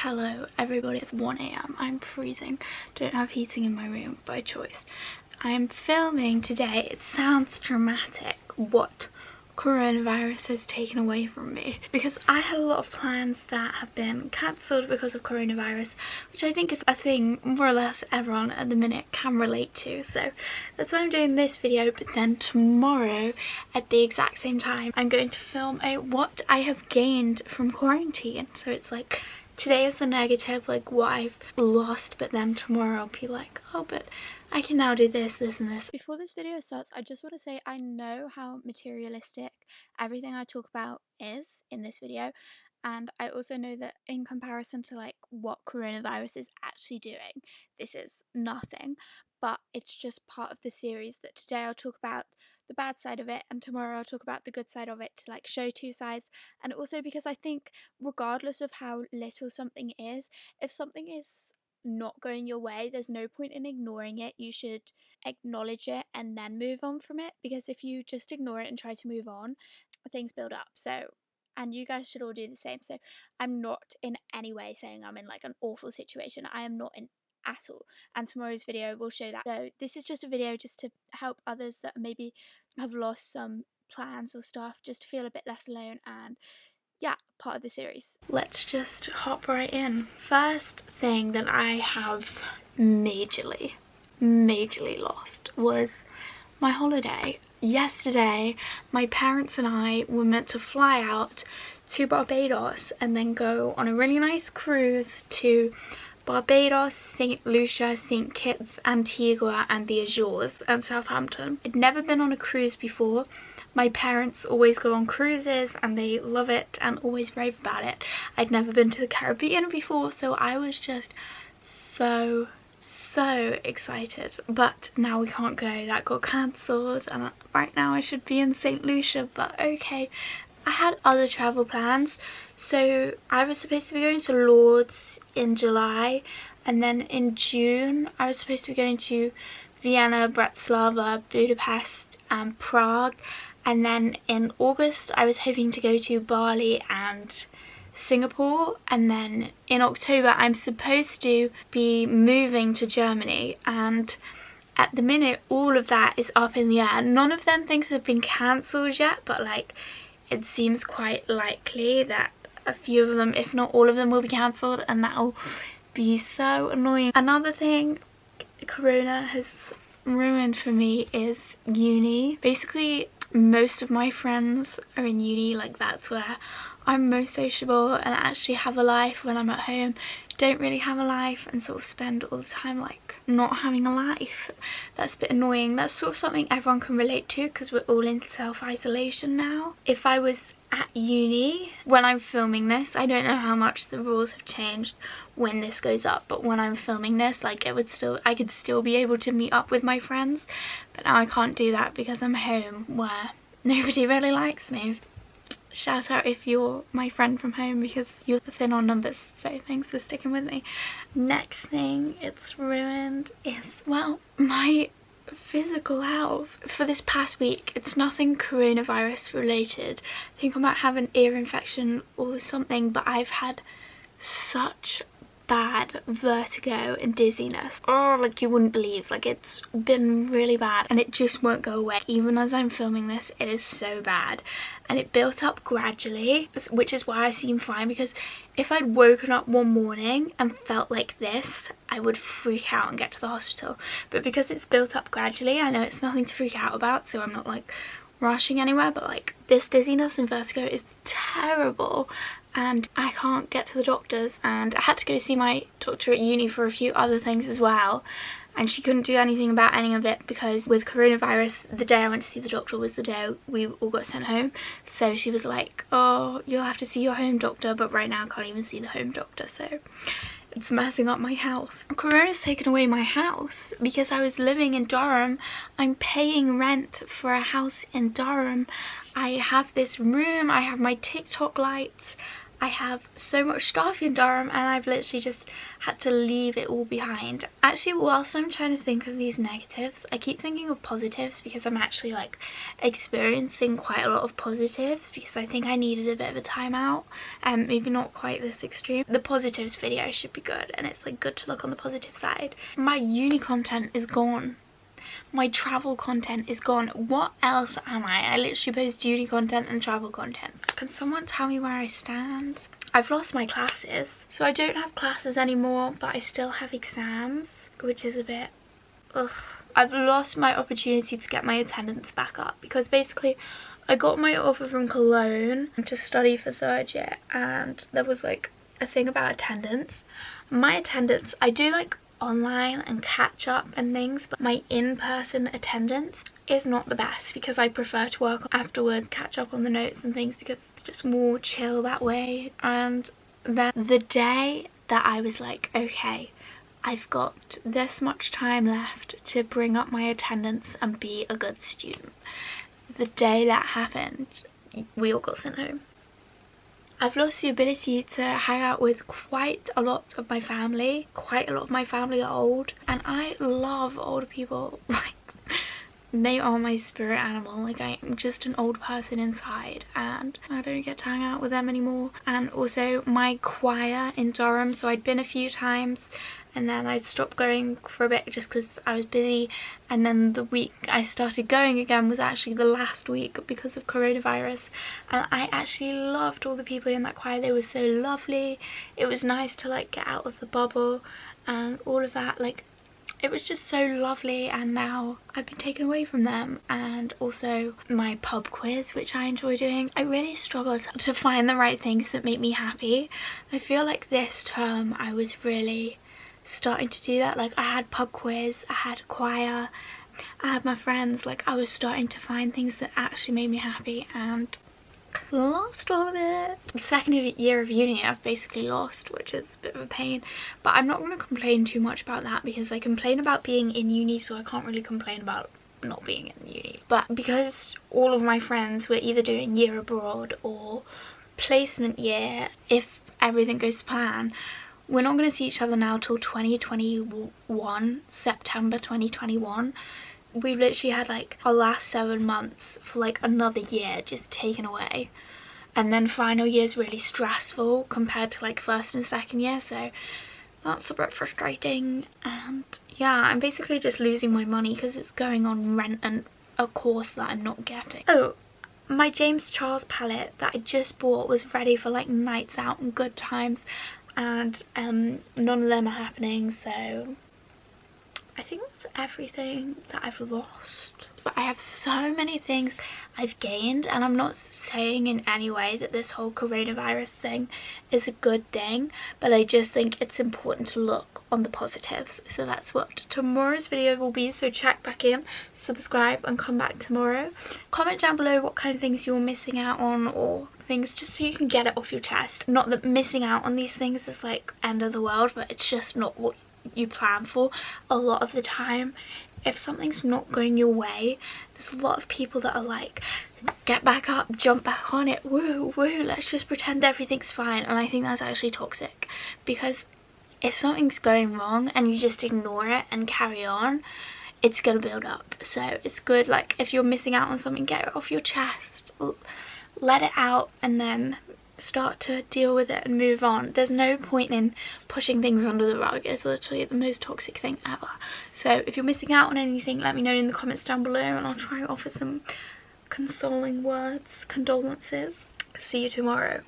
Hello everybody, it's 1 AM. I'm freezing. Don't have heating in my room by choice. I am filming today. It sounds dramatic what coronavirus has taken away from me, because I had a lot of plans that have been cancelled because of coronavirus, which I think is a thing more or less everyone at the minute can relate to. So that's why I'm doing this video. But then tomorrow at the exact same time I'm going to film a what I have gained from quarantine. So it's like, today is the negative, like what I've lost, but then tomorrow I'll be like, oh, but I can now do this, this and this. Before this video starts, I just want to say I know how materialistic everything I talk about is in this video, and I also know that in comparison to like what coronavirus is actually doing, this is nothing, but it's just part of the series that today I'll talk about the bad side of it and tomorrow I'll talk about the good side of it, to like show two sides. And also because I think regardless of how little something is, if something is not going your way, there's no point in ignoring it. You should acknowledge it and then move on from it, because if you just ignore it and try to move on, things build up. So, and you guys should all do the same. So I'm not in any way saying I'm in like an awful situation. I am not in at all, and tomorrow's video will show that. So this is just a video just to help others that maybe have lost some plans or stuff, just to feel a bit less alone, and yeah, part of the series. Let's just hop right in. First thing that I have majorly lost was my holiday. Yesterday, my parents and I were meant to fly out to Barbados and then go on a really nice cruise to Barbados, St. Lucia, St. Kitts, Antigua and the Azores and Southampton. I'd never been on a cruise before. My parents always go on cruises and they love it and always rave about it. I'd never been to the Caribbean before, so I was just so excited. But now we can't go, that got cancelled, and right now I should be in St. Lucia, but okay. I had other travel plans. So I was supposed to be going to Lourdes in July, and then in June I was supposed to be going to Vienna, Bratislava, Budapest and Prague. And then in August I was hoping to go to Bali and Singapore, and then in October I'm supposed to be moving to Germany, and at the minute all of that is up in the air. None of them things have been cancelled yet, but like it seems quite likely that a few of them, if not all of them, will be cancelled, and that'll be so annoying. Another thing Corona has ruined for me is uni. Basically most of my friends are in uni, like that's where I'm most sociable and actually have a life. When I'm at home, don't really have a life and sort of spend all the time like not having a life. That's a bit annoying. That's sort of something everyone can relate to because we're all in self-isolation now. If I was at uni when I'm filming this, I don't know how much the rules have changed when this goes up, but when I'm filming this, like I could still be able to meet up with my friends, but now I can't do that because I'm home where nobody really likes me. Shout out if you're my friend from home, because you're thin on numbers, so thanks for sticking with me. Next thing it's ruined is, well, my physical health. For this past week, it's nothing coronavirus related. I think I might have an ear infection or something, but I've had such bad vertigo and dizziness. Oh, like you wouldn't believe. Like it's been really bad and it just won't go away. Even as I'm filming this, it is so bad, and it built up gradually, which is why I seem fine, because if I'd woken up one morning and felt like this, I would freak out and get to the hospital. But because it's built up gradually, I know it's nothing to freak out about, so I'm not like rushing anywhere. But like this dizziness and vertigo is terrible, and I can't get to the doctors, and I had to go see my doctor at uni for a few other things as well, and she couldn't do anything about any of it because with coronavirus, the day I went to see the doctor was the day we all got sent home. So she was like, oh, you'll have to see your home doctor, but right now I can't even see the home doctor, so it's messing up my health. Corona's taken away my house because I was living in Durham. I'm paying rent for a house in Durham. I have this room, I have my TikTok lights, I have so much stuff in Durham and I've literally just had to leave it all behind. Actually, whilst I'm trying to think of these negatives, I keep thinking of positives because I'm actually like experiencing quite a lot of positives because I think I needed a bit of a time out, maybe not quite this extreme. The positives video should be good, and it's like good to look on the positive side. My uni content is gone. My travel content is gone. What else am I? I literally post uni content and travel content. Can someone tell me where I stand? I've lost my classes. So I don't have classes anymore, but I still have exams, which is a bit ugh. I've lost my opportunity to get my attendance back up because basically I got my offer from Cologne to study for 3rd year, and there was like a thing about attendance. My attendance, I do like online and catch up and things, but my in-person attendance is not the best because I prefer to work afterwards, catch up on the notes and things because it's just more chill that way. And then the day that I was like, okay, I've got this much time left to bring up my attendance and be a good student, the day that happened, we all got sent home. I've lost the ability to hang out with quite a lot of my family. Quite a lot of my family are old, and I love older people. Like, they are my spirit animal. Like, I am just an old person inside, and I don't get to hang out with them anymore. And also my choir in Durham, so I'd been a few times and then I stopped going for a bit just because I was busy, and then the week I started going again was actually the last week because of coronavirus, and I actually loved all the people in that choir. They were so lovely. It was nice to like get out of the bubble and all of that. Like, it was just so lovely, and now I've been taken away from them. And also my pub quiz, which I enjoy doing. I really struggled to find the right things that make me happy. I feel like this term I was really starting to do that. Like, I had pub quiz, I had choir, I had my friends. Like, I was starting to find things that actually made me happy, and lost all of it. The second year of uni I've basically lost, which is a bit of a pain, but I'm not going to complain too much about that because I complain about being in uni, so I can't really complain about not being in uni. But because all of my friends were either doing year abroad or placement year, if everything goes to plan, we're not going to see each other now till 2021, September 2021. We've literally had like our last 7 months for like another year just taken away. And then final year is really stressful compared to like first and second year, so that's a bit frustrating. And yeah, I'm basically just losing my money because it's going on rent and a course that I'm not getting. Oh, my James Charles palette that I just bought was ready for like nights out and good times, and none of them are happening, so I think that's everything that I've lost. But I have so many things I've gained, and I'm not saying in any way that this whole coronavirus thing is a good thing, but I just think it's important to look on the positives. So that's what tomorrow's video will be, so check back in, subscribe, and come back tomorrow. Comment down below what kind of things you're missing out on, or things just so you can get it off your chest. Not that missing out on these things is like end of the world, but it's just not what you plan for. A lot of the time, if something's not going your way, there's a lot of people that are like, get back up, jump back on it, woo woo, let's just pretend everything's fine. And I think that's actually toxic, because if something's going wrong and you just ignore it and carry on, it's gonna build up. So it's good, like, if you're missing out on something, get it off your chest, let it out, and then start to deal with it and move on. There's no point in pushing things under the rug. It's literally the most toxic thing ever. So if you're missing out on anything, let me know in the comments down below, and I'll try and offer some consoling words, condolences. See you tomorrow.